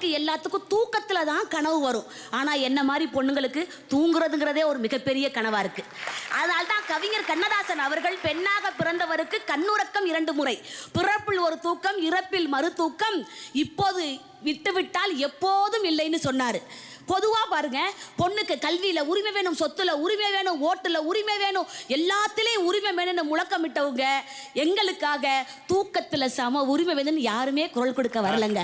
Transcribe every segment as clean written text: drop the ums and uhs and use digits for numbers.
பொம்பளைக்கு எல்லாத்துக்கும் தூக்கத்துல தான் கனவு வரும். ஆனா என்ன மாதிரி பொண்ணுங்களுக்கு தூங்குறதுங்கிறதே ஒரு மிகப்பெரிய கனவா இருக்கு. அதனால்தான் கவிஞர் கண்ணதாசன் அவர்கள் பெண்ணாக பிறந்தவருக்கு கண்ணுறக்கம் 2 முறை, பிறப்பில் ஒரு தூக்கம், இறப்பில் மறு தூக்கம், இப்போது விட்டுவிட்டால் எப்போதும் இல்லைன்னு சொன்னாரு. பொதுவா பாருங்க, பொண்ணுக்கு கல்வியில உரிமை வேணும், சொத்துல உரிமை வேணும், ஓட்டுல உரிமை வேணும், எல்லாத்திலையும் உரிமை வேணும்னு முழக்கமிட்டவங்க எங்களுக்காக தூக்கத்துல சம உரிமை வேணும்னு யாருமே குரல் கொடுக்க வரலங்க.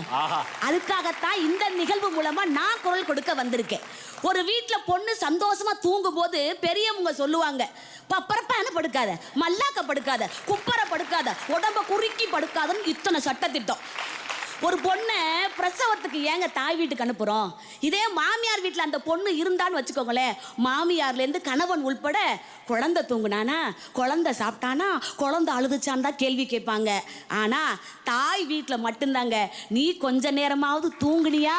அதுக்காகத்தான் இந்த நிகழ்வு மூலமா நான் குரல் கொடுக்க வந்திருக்கேன். ஒரு வீட்டுல பொண்ணு சந்தோஷமா தூங்கும் போது பெரியவங்க சொல்லுவாங்க, பப்பரப்பான படுக்காத, மல்லாக்க படுக்காத, குப்பர படுக்காத, உடம்ப குறுக்கி படுக்காதன்னு இத்தனை சட்டத்திட்டம். ஒரு பொண்ணை பிரசவத்துக்கு ஏங்க தாய் வீட்டுக்கு அனுப்புறோம்? இதே மாமியார் வீட்டில் அந்த பொண்ணு இருந்தான்னு வச்சுக்கோங்களேன், மாமியார்லேருந்து கணவன் உள்பட குழந்தை தூங்குனானா, குழந்தை சாப்பிட்டானா, குழந்தை அழுதுச்சான் தான் கேள்வி கேட்பாங்க. ஆனால் தாய் வீட்டில் மட்டும்தாங்க, நீ கொஞ்ச நேரமாவது தூங்குனியா,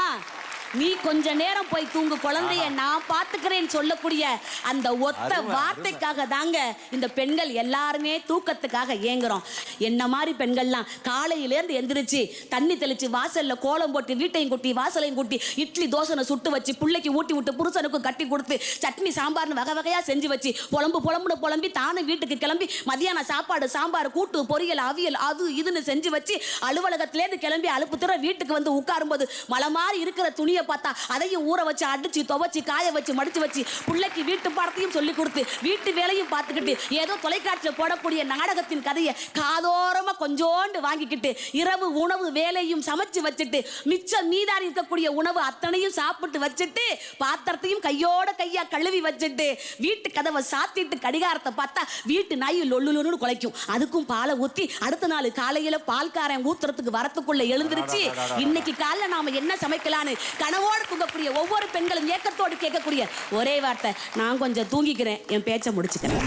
நீ கொஞ்ச நேரம் போய் தூங்கு, குழந்தைய நான் பார்த்துக்கிறேன்னு சொல்லக்கூடிய அந்த ஒத்த வார்த்தைக்காக தாங்க இந்த பெண்கள் எல்லாருமே தூக்கத்துக்காக ஏங்குறோம். என்ன மாதிரி பெண்கள்லாம் காலையிலேருந்து எந்திரிச்சு தண்ணி தெளிச்சு வாசல்ல கோலம் போட்டு வீட்டையும் கூட்டி வாசலையும் கூட்டி இட்லி தோசனை சுட்டு வச்சு பிள்ளைக்கு ஊட்டி விட்டு புருஷனுக்கும் கட்டி கொடுத்து சட்னி சாம்பார்னு வகை வகையா செஞ்சு வச்சு புலம்புன்னு புலம்பி தானும் வீட்டுக்கு கிளம்பி மதியான சாப்பாடு சாம்பார் கூட்டு பொரியல் அவியல் அது இதுன்னு செஞ்சு வச்சு அலுவலகத்திலேருந்து கிளம்பி அலுப்புத்துற வீட்டுக்கு வந்து உட்காரும்போது மலை மாதிரி இருக்கிற துணியை பார்த்தா அதையும் ஊற வச்சு அடிச்சு துவைச்சு காய வச்சு மடிச்சு வச்சு பிள்ளைக்கு வீட்டு பாடத்தையும் சொல்லி கொடுத்து வீட்டு வேலையும் பார்த்துக்கிட்டு ஏதோ தொலைக்காட்சியில் போடக்கூடிய நாடகத்தின் கதையை காதோரமா கொஞ்சோண்டு வாங்கிக்கிட்டு இரவு உணவு வேலையும் சமைச்சு வச்சுட்டு மிச்சம் மீதாரி இருக்கக்கூடிய உணவு அத்தனையும் சாப்பிட்டு வச்சுட்டு பாத்திரத்தையும் கையோட கையா கழுவி வச்சுட்டு வீட்டு கதவை சாத்திட்டு கடிகாரத்தை பார்த்தா வீட்டு நாய் லொல்லுன்னு குலைக்கும். அதுக்கும் பாலை ஊத்தி அடுத்த நாள் காலையில பால்காரன் ஊத்துறதுக்கு வரத்துக்குள்ள எழுந்திருச்சு இன்னைக்கு காலைல நாம என்ன சமைக்கலான்னு கனவோடு தூங்கக்கூடிய ஒவ்வொரு பெண்களும் ஏக்கத்தோடு கேட்கக்கூடிய ஒரே வார்த்தை, நான் கொஞ்சம் தூங்கிக்கிறேன், என் பேச்சை முடிச்சுக்கிறேன்.